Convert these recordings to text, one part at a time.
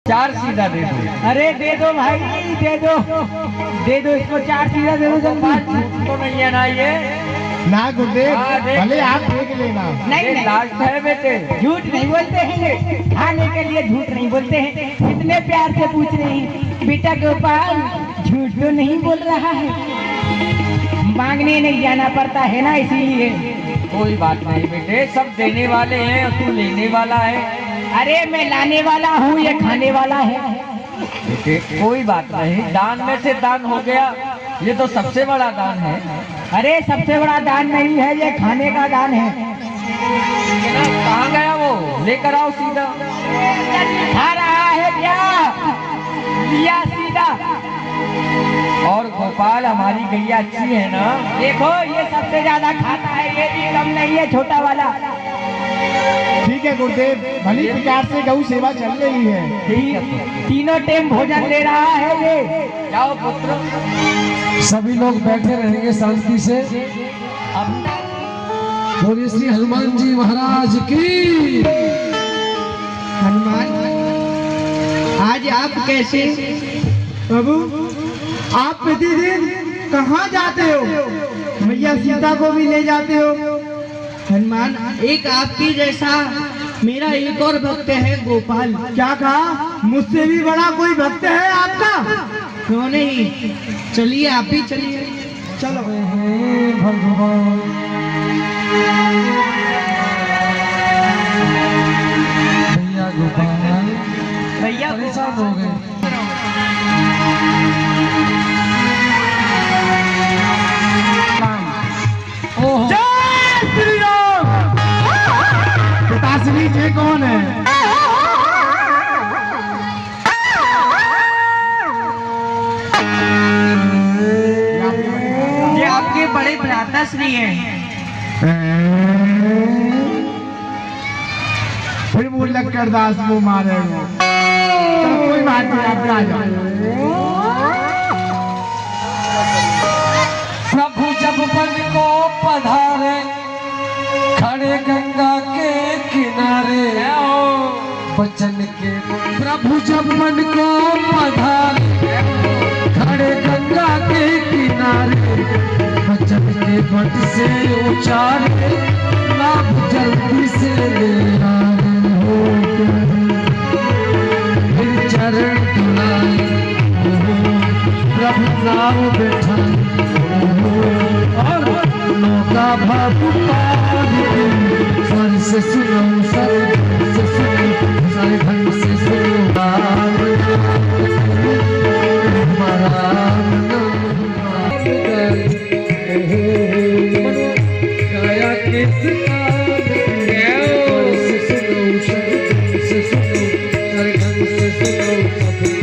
4 सीधा दे दो। अरे दे दो भाई, दे दो इसको 4 सीधा दे दो जल्दी। तो नहीं है ना ये ना गुरुदेव, भले आप देख लेना। नहीं लास्ट है बेटे, झूठ नहीं बोलते हैं ये, खाने के लिए झूठ नहीं बोलते हैं। इतने प्यार से पूछ रहे हैं बेटा गोपाल झूठ तो नहीं बोल रहा है, मांगने नहीं जाना पड़ता है ना इसीलिए। कोई बात नहीं बेटे, सब देने वाले हैं और तू लेने वाला है। अरे मैं लाने वाला हूँ, ये खाने वाला है। बेटे कोई बात नहीं, दान में से दान हो गया, ये तो सबसे बड़ा दान है। अरे सबसे बड़ा दान नहीं है, ये खाने का दान है। कहाँ गया वो, लेकर आओ सीधा। खा रहा है क्या, लिया सीधा। और गोपाल हमारी गैया अच्छी है ना, देखो ये सबसे ज्यादा खाता है, ये भी कम नहीं है छोटा वाला। ठीक है गुरुदेव, भली प्रकार से गौ सेवा चल रही है। तीनों टाइम भोजन ले रहा है ये। जाओ पुत्र। सभी लोग बैठे रहेंगे शांति से। बोलिए श्री हनुमान जी महाराज की। हनुमान आज आप कैसे प्रभु, आप प्रतिदिन कहाँ जाते हो? मैया सीता को भी ले जाते हो। हनुमान एक आपकी जैसा मेरा एक और भक्त है गोपाल। क्या कहा? मुझसे भी बड़ा कोई भक्त है आपका? क्यों नहीं, चलिए आप ही चलिए। चलो। भगवान भैया गोपाल भैया परेशान हो गए। पिताश्री जी कौन है? ये आपके बड़े भ्राताश्री हैं। फिर वो लक्कर दास मुँह मारे। कोई बात नहीं, आप आ जाओ। प्रभु जब मन को पधारे, खड़े गंगा के किनारे, बचन के प्रभु जब मन को पधारे, खड़े गंगा के किनारे, बचन के बट से उचारे, लाभ जल्दी से ले आए हो। फिर चरण दुलाए, प्रभु नाम बैठाए, और नौका भाप स्वर से सुनो, सर से सुनो, सारे ढंग से सुनो। गाया किस से सुनो, से सुनो, सारे ढंग से सुनो, सबको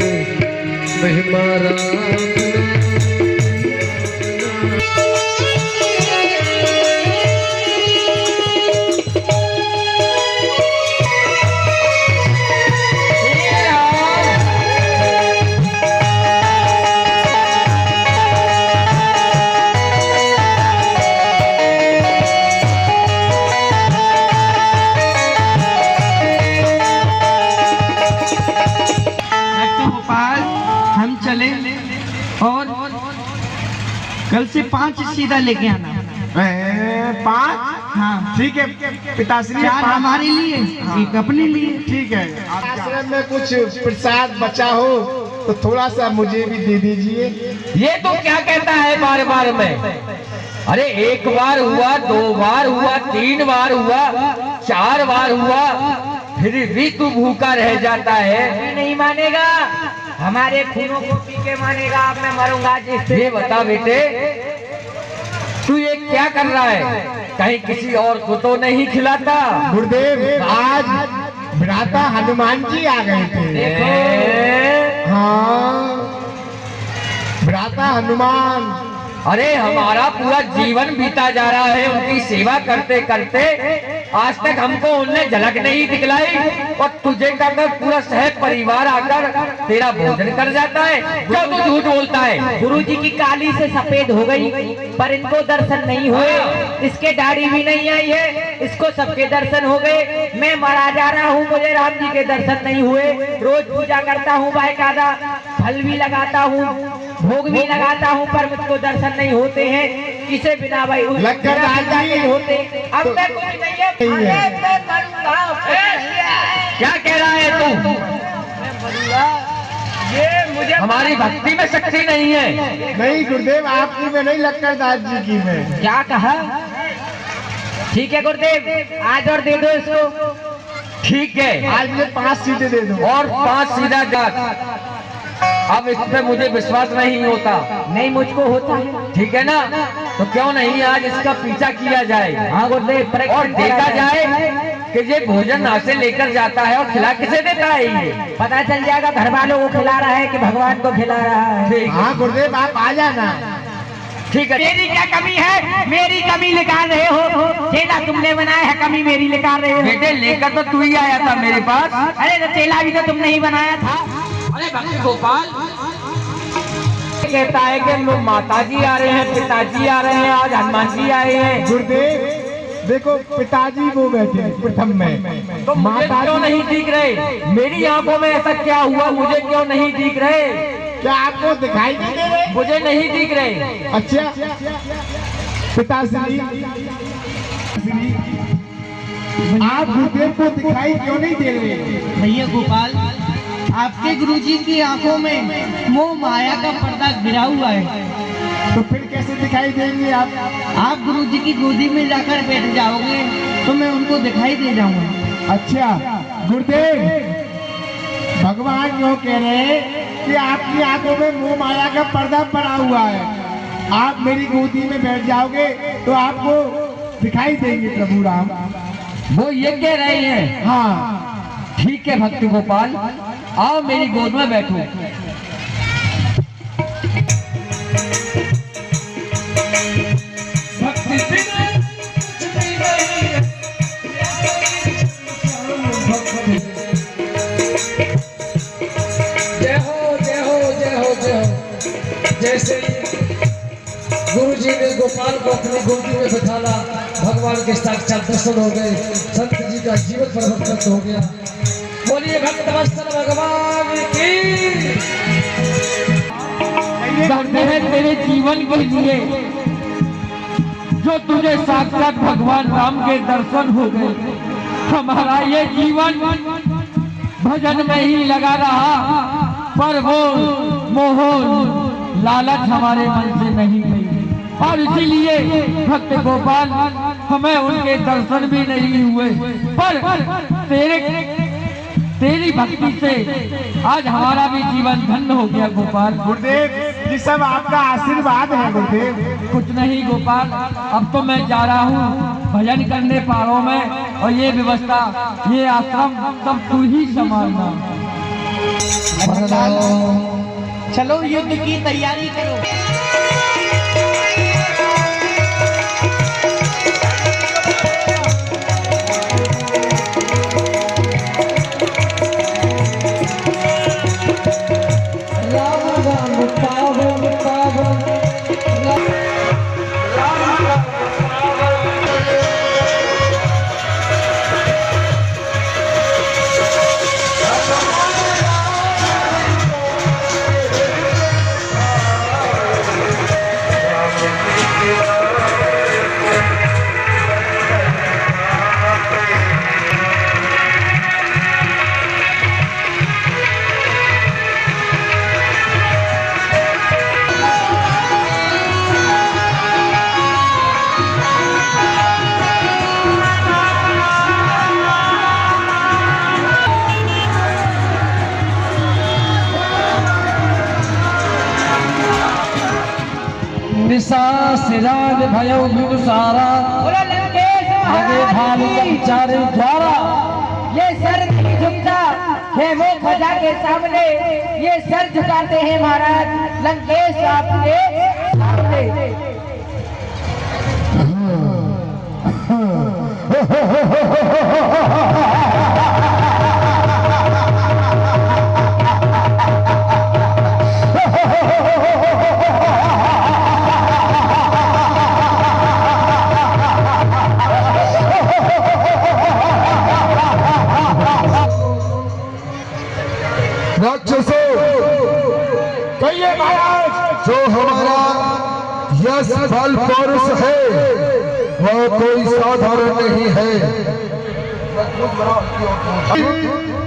महिमा राम। हम चले और कल से 5 सीधा लेके आना। 5? हाँ ठीक है पिताश्री। 4 हमारे लिए, एक अपने लिए। ठीक है। आश्रम में कुछ प्रसाद बचा हो तो थोड़ा सा मुझे भी दे दीजिए। ये तो क्या कहता है बार बार में? अरे 1 बार हुआ, 2 बार हुआ, 3 बार हुआ, 4 बार हुआ, फिर भी तू भूखा रह जाता है। नहीं मानेगा, हमारे खूनों को पी के मानेगा। अब मैं मरूंगा जिससे। ये बता बेटे, तू ये क्या कर रहा है? कहीं किसी और को तो नहीं खिलाता? गुरुदेव, आज भ्राता हनुमान जी आ गए थे। हाँ, भ्राता हनुमान। अरे हमारा पूरा जीवन बीता जा रहा है उनकी सेवा करते करते, आज तक हमको उनने झलक नहीं दिखलाई और तुझे कहकर पूरा शहर परिवार आकर तेरा भोजन कर जाता है, क्यों तू झूठ बोलता है? गुरुजी की काली से सफेद हो गई पर इनको दर्शन नहीं हुए, इसके दाढ़ी भी नहीं आई है, इसको सबके दर्शन हो गए। मैं मरा जा रहा हूँ, मुझे राम जी के दर्शन नहीं हुए। रोज पूजा करता हूँ बाकायदा, फल भी लगाता हूँ, भोग भी लगाता हूँ, पर मुझको दर्शन नहीं होते हैं। किसे बिना भाई नहीं होते। अब मैं कुछ नहीं है, मैं मरूंगा। क्या कह रहा है तू? ये मुझे हमारी भक्ति में शक्ति नहीं है। नहीं गुरुदेव, आपकी में नहीं, लक्कर दास जी की में। क्या कहा? ठीक है गुरुदेव, आज और दे दो इसको। ठीक है, आज मुझे 5 सीटें दे दो। और 5 सीधा जात। अब इस पे मुझे विश्वास नहीं होता। नहीं, मुझको होता है। ठीक है ना, तो क्यों नहीं आज इसका पीछा किया जाए? हाँ गुरुदेव, और देखा जाए कि ये भोजन यहाँ से लेकर जाता है और खिला किसे देता है ये पता चल जाएगा। घर वालों को खिला रहा है कि भगवान को खिला रहा है। ठीक है, हाँ गुरुदेव, आप आ जाना। ठीक है। मेरी क्या कमी है? मेरी कमी निकाल रहे हो? चेला तुमने बनाया है, कमी मेरी निकाल रहे हो? बेटे लेकर तो तू ही आया था मेरे पास। अरे तो चेला भी तो तुमने ही बनाया था। अरे भक्त गोपाल कहता है कि लोग माताजी आ रहे हैं, पिताजी आ रहे हैं, आज हनुमान जी आए हैं। गुरुदेव देखो, पिताजी वो बैठे हैं प्रथम में, तो मुझे क्यों नहीं दिख रहे? मेरी आंखों में ऐसा क्या हुआ, मुझे क्यों नहीं दिख रहे? क्या आपको दिखाई नहीं दे रहे? मुझे नहीं दिख रहे। अच्छा पिताश्री, आप गुरुदेव को दिखाई क्यों नहीं दे रहे? भैया गोपाल, आपके गुरुजी की आंखों में मोह माया का पर्दा गिरा हुआ है। तो फिर कैसे दिखाई देंगे आप? आप गुरुजी की गोदी में जाकर बैठ जाओगे तो मैं उनको दिखाई दे जाऊंगा। अच्छा गुरुदेव, भगवान जो कह रहे हैं कि आपकी आंखों में मोह माया का पर्दा पड़ा हुआ है, आप मेरी गोदी में बैठ जाओगे तो आपको दिखाई देंगे प्रभु राम। वो ये कह रहे हैं? हाँ ठीक है भक्त गोपाल, आओ मेरी गोद में बैठो। जय हो जय हो जय हो जय हो। जैसे गुरु जी ने गोपाल को अपनी गोदी में बिठाला, भगवान के साक्षात दर्शन हो गए, संत जी का जीवन परिवर्तन हो गया। बोलिए भक्त वत्सल भगवान की। धन्य है तेरे जीवन के लिए जो तुझे साक्षात भगवान राम के दर्शन हो गए। हमारा ये जीवन भजन में ही लगा रहा, पर वो मोह लालच हमारे मन से नहीं गई, और इसीलिए भक्त गोपाल हमें उनके दर्शन भी नहीं हुए। पर तेरी भक्ति से आज हमारा भी जीवन धन्य हो गया गोपाल। गुरुदेव, ये सब आपका आशीर्वाद है गुरुदेव। कुछ नहीं गोपाल, अब तो मैं जा रहा हूँ भजन करने पहाड़ों में, और ये व्यवस्था, ये आश्रम सब तू ही संभालना। चलो युद्ध की तैयारी करो। सिराज भयो युग सारा, आगे भालू चारे द्वारा। ये सर नहीं झुकता है वो ख्वाजा के सामने, ये सर झुकाते हैं महाराज लंकेश आपके सामने। राक्षसों, कहिए महाराज, जो हमारा यश बल पौरुष है वह कोई साधारण नहीं है।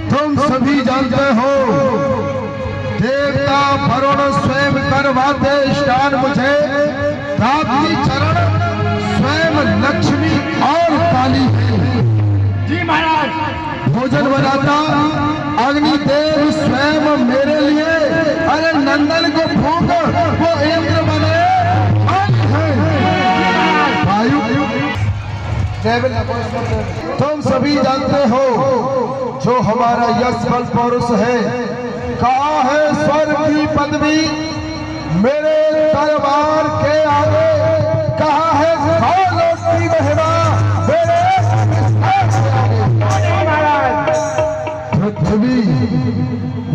तुम सभी जानते हो देवता वरुण स्वयं करवाते स्नान मुझे, प्राप्ति चरण स्वयं लक्ष्मी और काली है। जी महाराज। भोजन बनाता अग्निदेव स्वयं मेरे लिए, अरे नंदन को भूख वो इंद्र बने वायु। तुम सभी जानते हो जो हमारा यश बल पौरुष है, कहा है स्वर्ग की पदवी मेरे दरबार के आगे, कहा है खालों की महिमा मेरे पृथ्वी,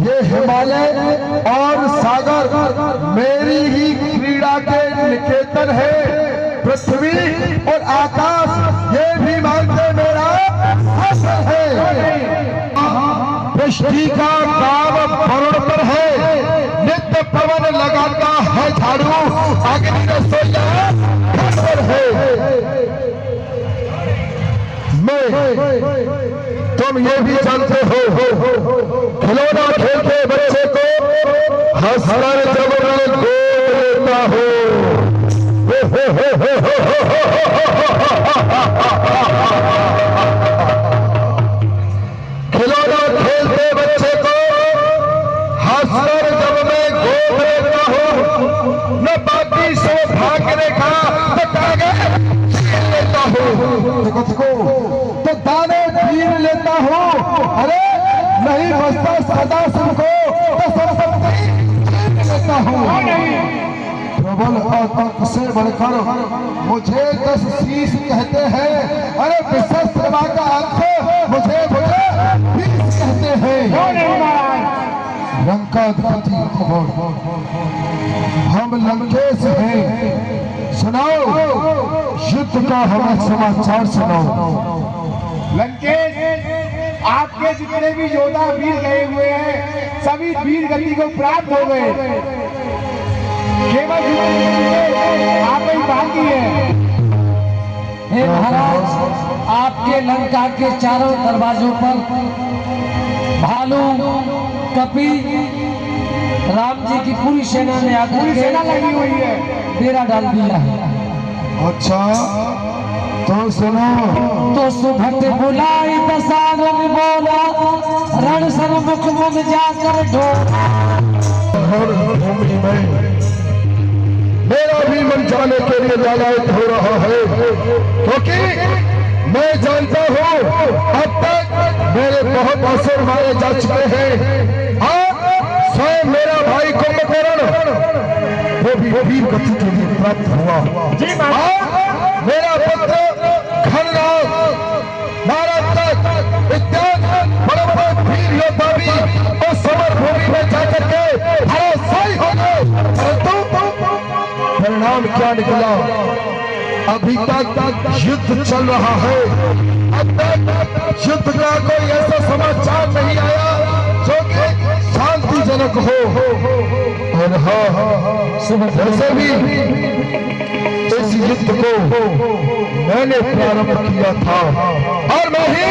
ये हिमालय और सागर मेरी ही क्रीड़ा के निकेतन है। पृथ्वी और आकाश ये भी मानते मेरा शासन है। वृष्टि का काम वरुण पर है, नित्य पवन लगाता है झाड़ू, अग्नि रसोईया पर है। तुम ये भी जानते हो खिलौना खेलते बच्चे को हंसकर जब मैं गोद लेता हूँ, खिलौना खेलते बच्चे को हंसकर जब मैं गोद लेता हूँ, न बाकी सौभाग्य रेखा लेता हूँ, तो दाने छीन लेता हूँ, अरे नहीं बचता सदा सबको, तो संपत्ति छीन लेता हूँ। प्रबल आतंक से बढ़कर मुझे 10 शीश कहते हैं, अरे विशस्त्र का अंत मुझे 20 कहते हैं। लंकाधिपति हम लंकेश हैं, सुनाओ युद्ध का हमें समाचार सुनाओ। लंकेश, आपके जितने भी योद्धा वीर गए हुए हैं सभी वीर गति को प्राप्त हो गए, केवल आप ही बाकी है। हे महाराज, आपके लंका के चारों दरवाजों पर भालू कपि राम जी की पूरी सेना ने आकर सेना लगी हुई है, डेरा डाल दिया है। अच्छा तो सुनो, तो सुभट बुलाई दसागन बोला, रण सन्मुख मन जाकर भूमि में मेरा भी मन जाने के लिए लालायित हो रहा है, क्योंकि मैं जानता हूँ अब तक मेरे बहुत असुर मारे जा चुके हैं, और स्वयं मेरा भाई कुंभकर्ण वो भी वीर गति के लिए प्राप्त हुआ, और मेरा पुत्र खलनाग भारत तक इत्यादि बड़े बड़े वीर योद्धा भी उस समर भूमि में जाकर के धराशायी हो गए, परंतु परिणाम क्या निकला? अभी तक युद्ध चल रहा है, अब तक युद्ध का कोई ऐसा समाचार नहीं आया जो कि शांतिजनक हो। और हाँ, वैसे भी इस युद्ध को मैंने प्रारंभ किया था और मैं ही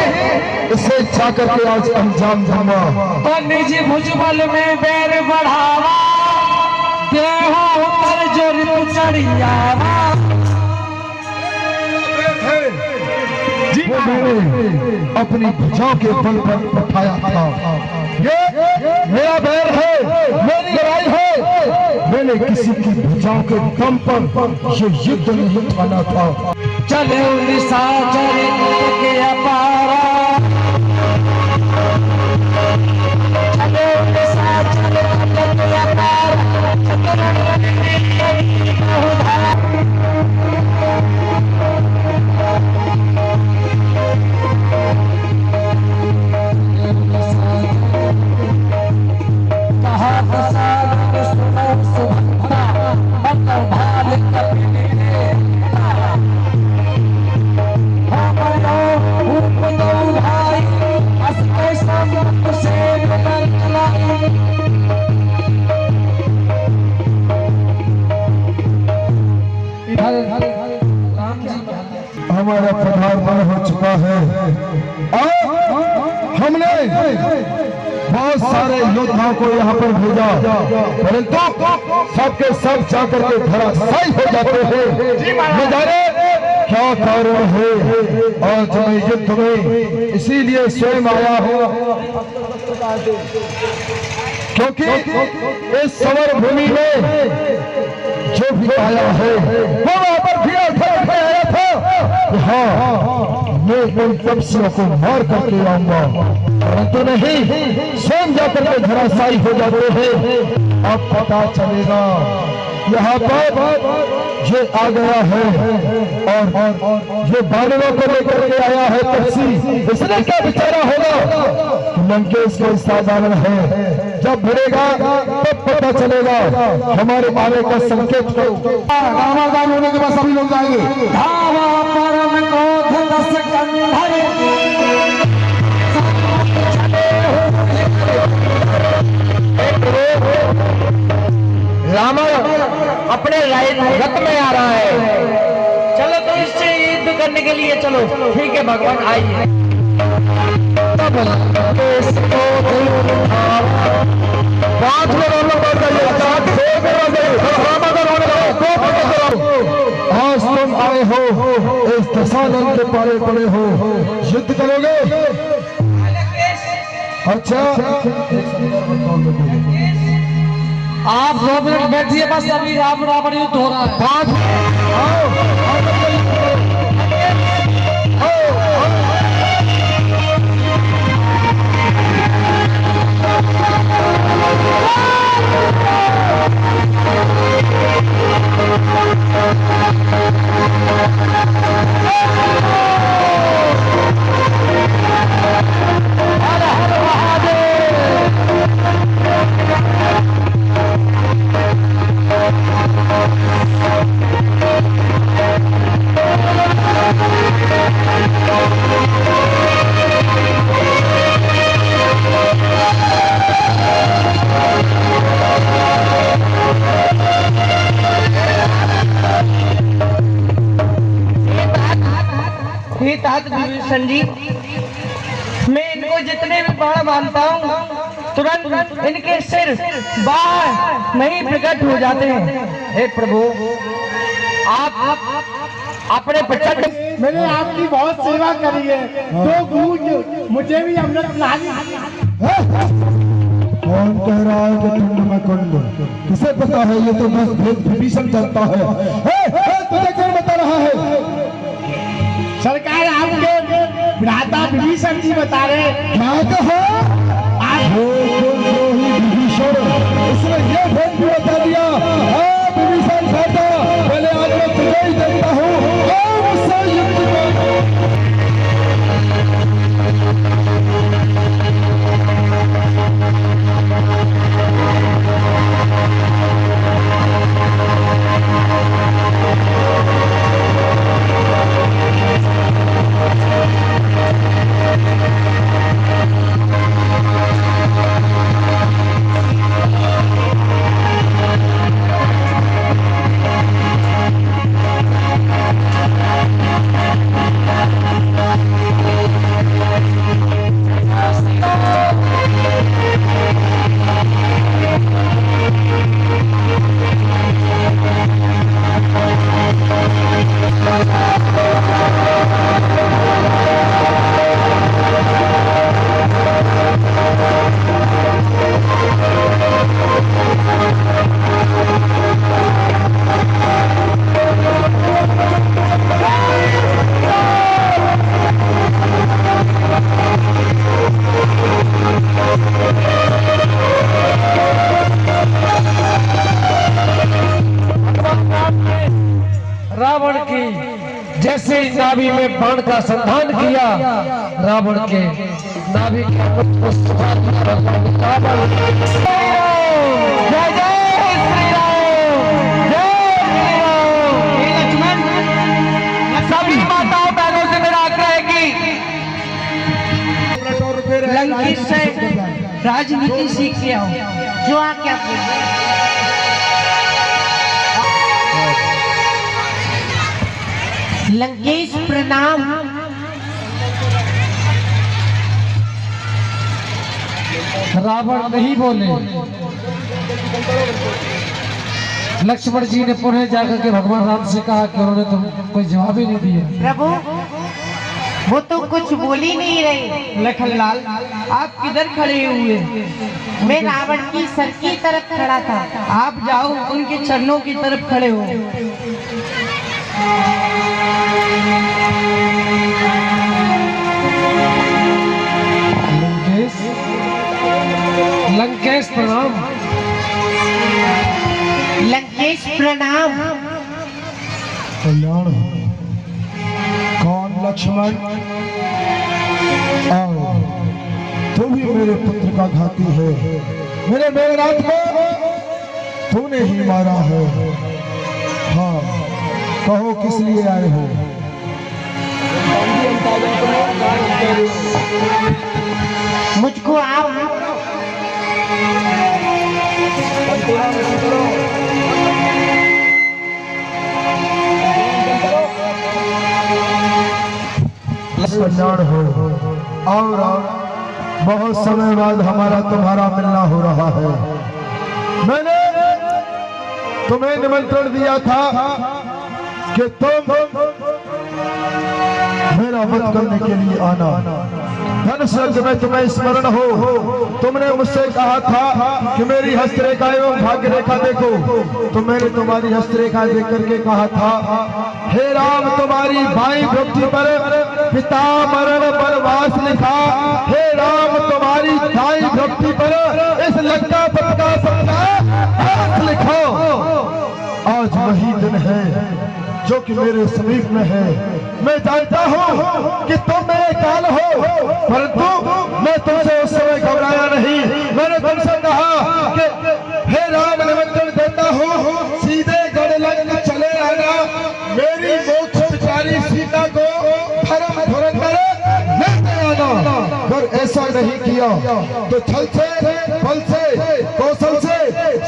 इसे जाकर के आज अंजाम दूंगा। तो निजी भुजबल में बैर बढ़ावा, देहो पर जोर चढ़ियावा। वो मैंने अपनी भुजाओं के बल पर उठाया था, ये मेरा बैर है, मेरी लड़ाई है, मैंने किसी की भुजाओं के दम पर ये युद्ध नहीं ठाना था। चले निशाचर के अपारा, चले निशाचर के अपारा, हमारा पदार्पण हो चुका है और हमने बहुत सारे योद्धाओं को यहाँ पर भेजा, परंतु सबके सब जाकर के धराशायी हो जाते हैं। न जाने क्या कारण है आज मैं युद्ध में इसीलिए स्वयं आया हूँ, क्योंकि इस समर भूमि में जो भी आया है वो वहां पर भी आया था। हाँ, मैं उन तपस्वियों को मार करके आऊंगा, परंतु नहीं, स्वयं जाकर के धराशायी हो जाते हैं। अब पता चलेगा यहाँ पर ये आ गया है और ये बानरों को लेकर के आया है तपस्वी, इसने क्या बेचारा होगा कि लंकेश कोई साधारण है। जब भिड़ेगा तब पता चलेगा, हमारे आने का संकेत करो। रामादान होने के बाद सभी लोग जाएंगे। रावण अपने रथ में आ रहा है, चलो तो इससे युद्ध करने के लिए चलो। ठीक है भगवान, आइए। आज तुम आए हो, इस दशानन के पारे पड़े हो, युद्ध करोगे? अच्छा, आप 2 मिनट बैठिए बस, अभी राम रावण युद्ध हो रहा है। विभीषण जी, मैं इनको जितने भी बाण मानता हूँ तुरंत इनके सिर बाहर नहीं प्रकट हो जाते हैं। हे प्रभु, आप अपने प्रचंड, मैंने आपकी बहुत सेवा करी है, तो गुरु मुझे भी अमृत पिला। कौन कह रहा है कि तुम में कुंड? किसे पता है? ये तो बस विभीषण जानता है। तुझे कौन बता रहा है? सरकार, आपके भ्राता विभीषण जी बता रहे। क्या कहा? आप विभीषण, उसने ये भेद भी बता दिया। विभीषण भ्राता, पहले आज मैं तुझे ही देखता हूँ। मुझसे युद्ध रावण की जैसे नाभि में बाण का संधान किया, रावण के नाभि के सभी माताओं बहनों से मेरा आग्रह है कि लंकेश से राजनीति ही सीख के आओ। जो आ क्या लंकेश प्रणाम। रावण नहीं बोले। लक्ष्मण जी ने पुनः जाकर के भगवान राम से कहा कि उन्होंने तो कोई जवाब ही नहीं दिया। प्रभु वो तो कुछ बोल ही नहीं रहे। लखनलाल आप किधर खड़े हुए? मैं रावण की सर की तरफ खड़ा था। आप जाओ उनके चरणों की तरफ खड़े हो। लंकेश, लंकेश प्रणाम। लंकेश प्रणाम। कल्याण हो। कौन लक्ष्मण? आओ, तू भी मेरे पुत्र का घाती है। मेरे मेघनाथ को तूने ही मारा है। हाँ, कहो किस लिए आए हो? मुझको आप कल्याण हो। और बहुत समय बाद हमारा तुम्हारा मिलना हो रहा है। मैंने तुम्हें निमंत्रण दिया था कि तुम मेरा वध करने के लिए आना। धनुष में तुम्हें स्मरण हो, तुमने मुझसे कहा था कि मेरी हस्तरेखा एवं भाग्य रेखा देखो। तो मैंने तुम्हारी हस्तरेखा देख करके कहा था, हे राम तुम्हारी भाई भक्ति पर पिता मरण वनवास लिखा। हे राम तुम्हारी दाई भक्ति पर इस लंका पथ का सत्यानाश लिखो। आज वही दिन है जो कि मेरे समीप में है। मैं जानता हूँ कि तुम मेरे काल हो, परंतु मैं तुमसे उस समय घबराया नहीं। मैंने तुमसे कहा कि हे राम निमंत्रण देता हूँ, सीधे गढ़लंक चले आना। मेरी मोक्ष पिचारी सीता को धर्म धुरंधर लेते आना। अगर ऐसा नहीं किया तो छल से, बल से, कौशल से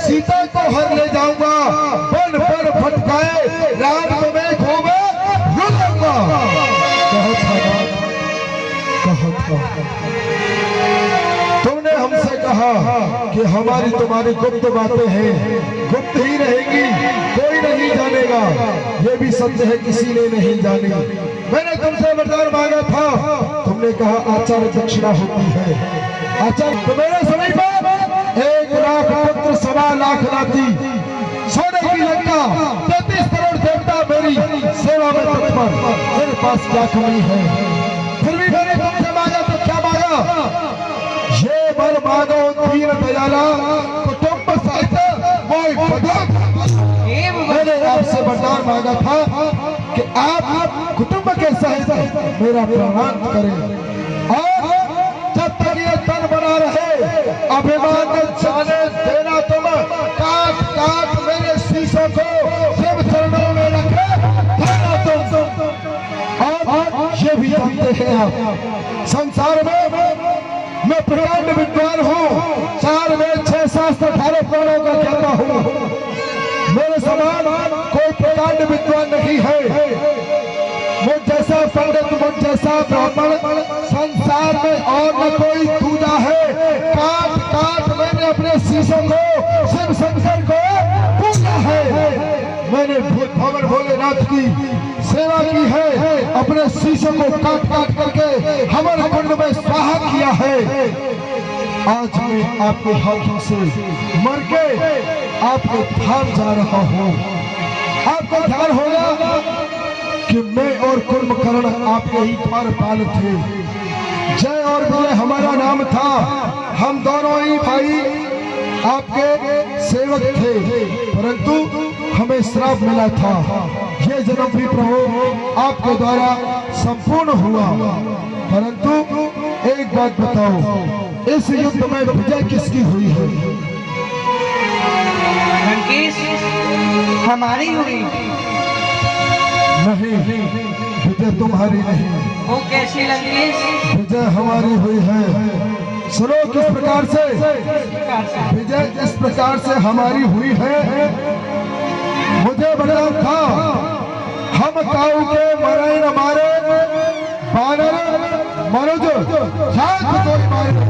सीता को हर ले जाऊंगा। वन पर भटकाए राम तुम्हें खोवे रुलाऊंगा। कहा था तुमने हमसे कहा कि हमारी तुम्हारी गुप्त बातें हैं, गुप्त ही रहेंगी, कोई नहीं जानेगा। ये भी सत्य है, किसी ने नहीं जानी। मैंने तुमसे वरदान मांगा था, तुमने कहा आचार्य दक्षिणा होती है। आचार्य तो मेरे समय पर 1 लाख पुत्र 1.25 लाख लाती, सोने की लंका 33 करोड़ देवता मेरी सेवा में तत्पर। मेरे पास क्या कमी है? फिर भी मैंने तुमसे मांगा तो क्या मांगा? ये वर मांगो दीन दयाला कुटुंब सहित मोय बदन। मैंने आपसे वरदान मांगा था कि आप कुटुंब के सहित मेरा प्रणाम करें। और जब तक ये तन बना रहे अभिमान जाने देना। तुम काट काट मेरे शीशों को शिव चरणों में रखे देना तुम। और ये भी जानते हैं आप, संसार में मैं प्रकांड विद्वान हूँ। 4 वेद 6 शास्त्र 18 पुराणों का ज्ञाता हूँ। मेरे समान कोई प्रकांड विद्वान नहीं है। मुझ जैसा पंडित, मुझ जैसा ब्राह्मण संसार में और न कोई दूजा है। काट काट मैंने अपने शीशों को शिव शंकर को पूजा है। मैंने भगवान भोलेनाथ की सेवा की है, अपने शीशों को काट काट करके हमारे कुंड में स्वाहा किया है। आज मैं आपके हाथों से मर के आपको थाम जा रहा हूँ। आपको ध्यान होगा कि मैं और कुंभकर्ण आपके ही द्वारपाल थे। जय और विजय हमारा नाम था। हम दोनों ही भाई आपके सेवक थे, परंतु हमें श्राप मिला था। ये जन्म भी प्रभु आपके द्वारा संपूर्ण हुआ। परंतु एक बात बताओ, इस युद्ध में विजय किसकी हुई है? लंकेश हमारी हुई। नहीं, विजय तुम्हारी नहीं, वो कैसी लंकेश? विजय हमारी हुई है। सुनो किस प्रकार से विजय इस प्रकार से हमारी हुई है। मुझे बड़ा था हम काऊ के मरे न मारे बानर मनुज हाथ कोई मारे।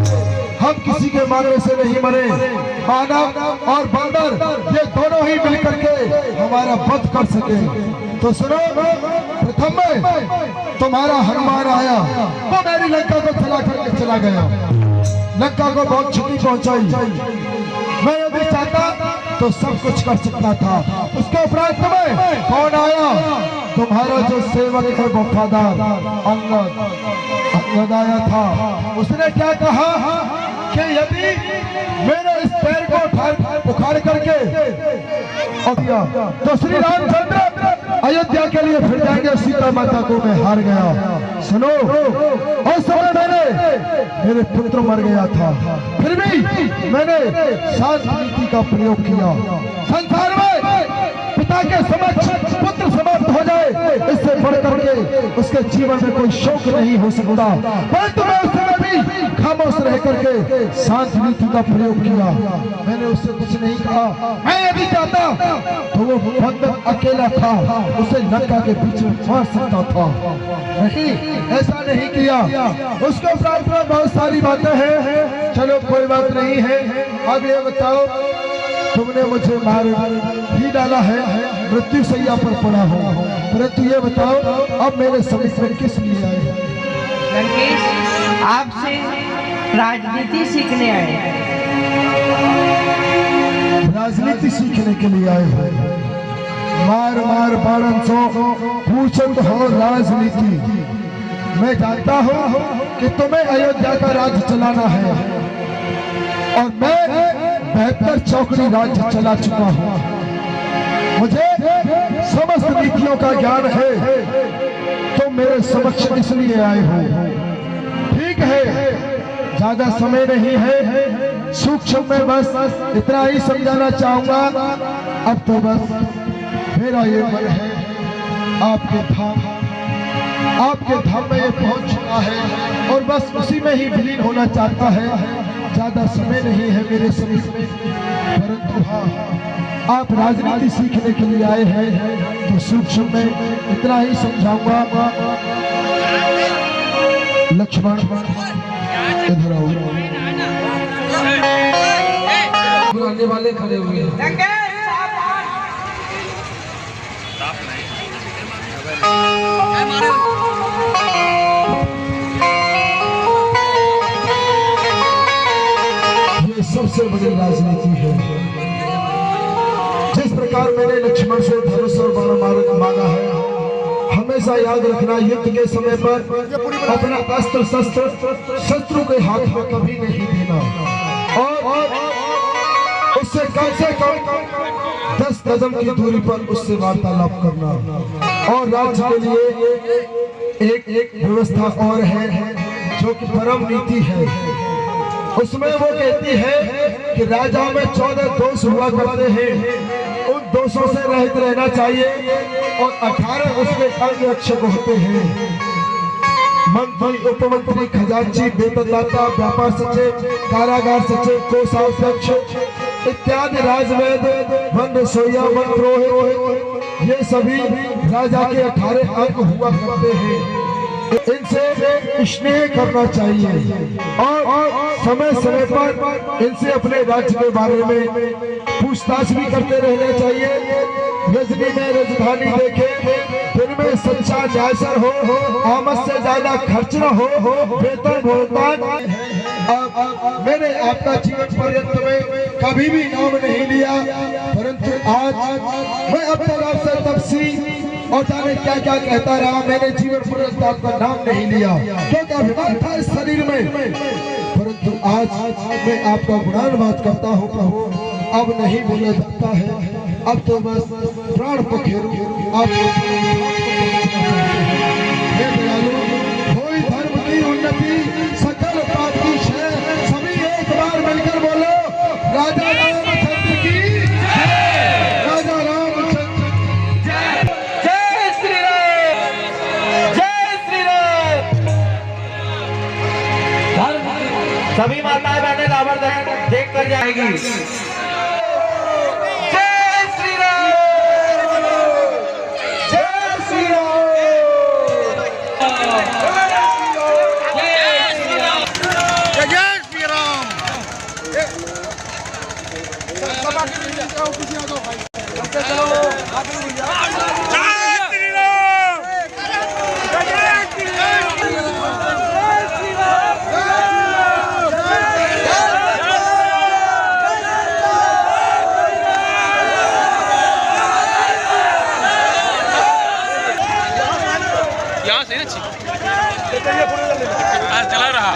हम किसी के मारने से नहीं मरे। मानव और बंदर ये दोनों ही मिलकर के हमारा वध कर सके। तो सुनो, प्रथम में तुम्हारा हनुमान आया, वो मेरी लंका को चला करके चला गया, लंका को बहुत क्षति पहुंचाई। मैं यदि चाहता तो सब कुछ कर सकता था। उसके उपरांत में कौन आया? तुम्हारा जो सेवक है वफादार अंगद आया था। उसने क्या कहा कि यदि मेरे इस पैर को उखाड़ करके तो श्री रामचंद्र अयोध्या के लिए फिर जाएंगे, सीता माता को मैं हार गया। सुनो, उस समय मेरे पुत्र मर गया था, फिर भी मैंने शांत नीति का प्रयोग किया। संसार में पिता के समक्ष पुत्र समाप्त हो जाए, इससे बढ़कर के उसके जीवन में कोई शोक नहीं हो सकता। परंतु मैं उस समय भी खामोश रह करके शांत नीति का प्रयोग किया। मैंने उससे कुछ नहीं कहा। मैं यदि चाहता तो वो बंदर अकेला था, उसे लंका के बीच में मार सकता था। नहीं, ऐसा नहीं किया। उसके उपरांत में बहुत सारी बातें हैं। चलो कोई बात नहीं है। अब ये बताओ, तुमने मुझे मार ही डाला है, मृत्यु सैया पर पड़ा हो, परंतु ये बताओ अब मेरे समीप में किस लिए आए? लंकेश, आपसे राजनीति सीखने आए। राजनीति सीखने के लिए आए हो? मार मार बाणन सो पूछत हो राजनीति। मैं जानता हूँ कि तुम्हें अयोध्या का राज्य चलाना है और मैं 72 चौकड़ी राज्य चला चुका हूँ। मुझे समस्त नीतियों का ज्ञान है। तो मेरे समक्ष इसलिए आए हो। ठीक है, ज्यादा समय नहीं है, सूक्ष्म में बस इतना ही समझाना चाहूंगा। अब तो बस मेरा ये मन है आपके धाम में ये पहुंच चुका है और बस उसी में ही विलीन होना चाहता है। ज्यादा समय नहीं है मेरे समीप में, परंतु हाँ, आप राजनीति सीखने के लिए आए हैं तो सूक्ष्म में इतना ही समझाऊंगा। लक्ष्मण इधर आओ। बुलाने वाले खड़े हुए हैं। ये सबसे बड़ी राजनीति है। जिस प्रकार मैंने लक्ष्मण से धनुष और बाण मांगा है, हमेशा याद रखना, युद्ध के समय पर अपना अस्त्र शस्त्र शत्रु के हाथ में कभी नहीं देना और उससे कम 10 कदम की दूरी पर उससे वार्तालाप करना। और राज्य के लिए एक व्यवस्था और है जो कि परम नीति है। उसमें वो कहती है कि राजा में 14 दोष हुआ करते हैं, उन दोषों से रहित रहना चाहिए और 18 उसके अंग रक्षक होते हैं। मंत्री, उपमंत्री, खजांची, वेतनदाता, व्यापार सचिव, कारागार सचिव, कोषाध्यक्ष इत्यादि राजवैद, वन रसोइया, मंत्रोहित, ये सभी राजा के 18 अंग हुआ करते हैं। इनसे स्नेह करना चाहिए और समय समय पर इनसे अपने राज्य के बारे में पूछताछ भी करते रहना चाहिए। रजनी में राजधानी देखे, दिन में सच्चा न्यायसर हो, आमद से ज्यादा खर्च न हो, वेतन भुगतान। मैंने आपका जीवन पर्यंत में कभी भी नाम नहीं लिया, परंतु आज मैं अब तक आपसे तपसी और जाने क्या क्या कहता रहा। मैंने जीवन पर्यंत आपका नाम नहीं लिया क्योंकि अभिमान था इस शरीर में, परंतु आज मैं आपका गुणानुवाद करता हूँ प्रभु। अब नहीं बोला जाता है, अब तो बस प्राण पखेरु आपको। हे दयालु, कोई धर्म की उन्नति सकल प्राप्ति है। सभी एक बार मिलकर बोलो, राजा रामचंद्र की जय, राजा रामचंद्र जय, जय श्री राम, जय श्री राम। सभी माताएं बहनें रावण दहन देख कर जाएगी। जय श्री राम, जय श्री राम, जय श्री राम। चला रहा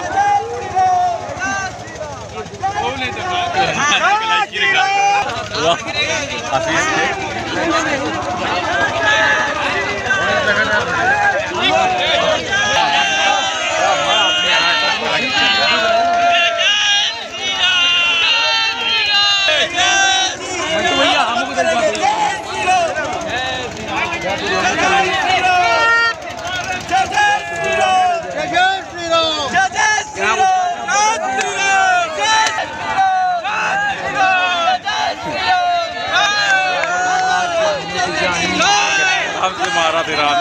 हमसे मारा थे राम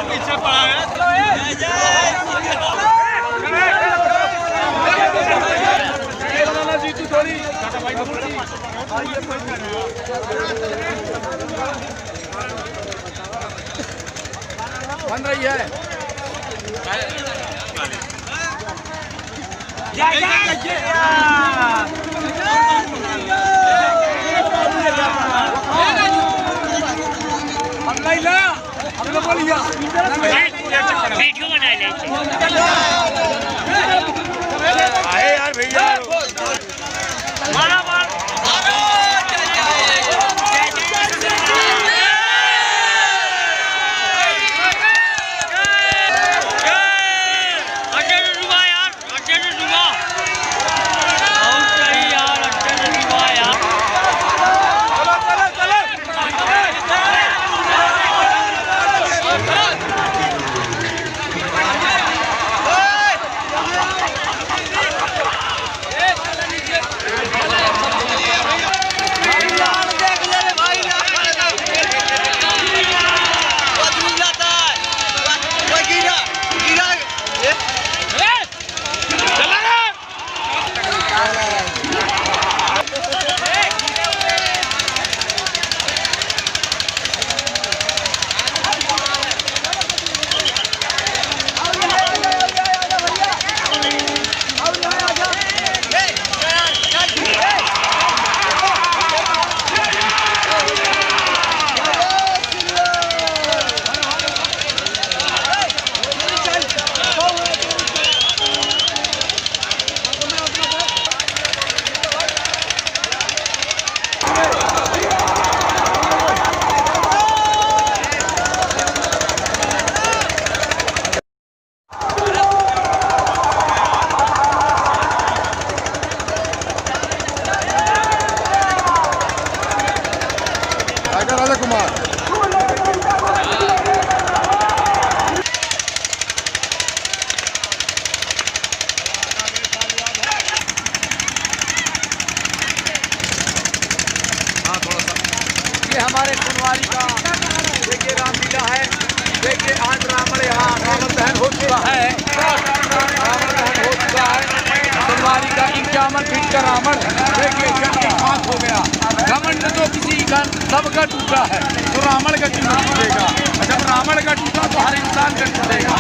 पीछे पड़ा बन रही है। वीडियो बना ले आए यार भैया मारा मार राजा कुमार ये हमारे कुनवारी का देखिए रामलीला है। देखिए आज रावण यहाँ रावण दहन हो चुका है। रावण दहन हो चुका है। कुनवारी का 51 फीट का रावण देखिए जल्दी खाक हो गया। घमंड तो किसी का सबका टूटा है तो रावण का क्यों नहीं टूटेगा। जब रावण का टूटा तो हर इंसान का टूटेगा।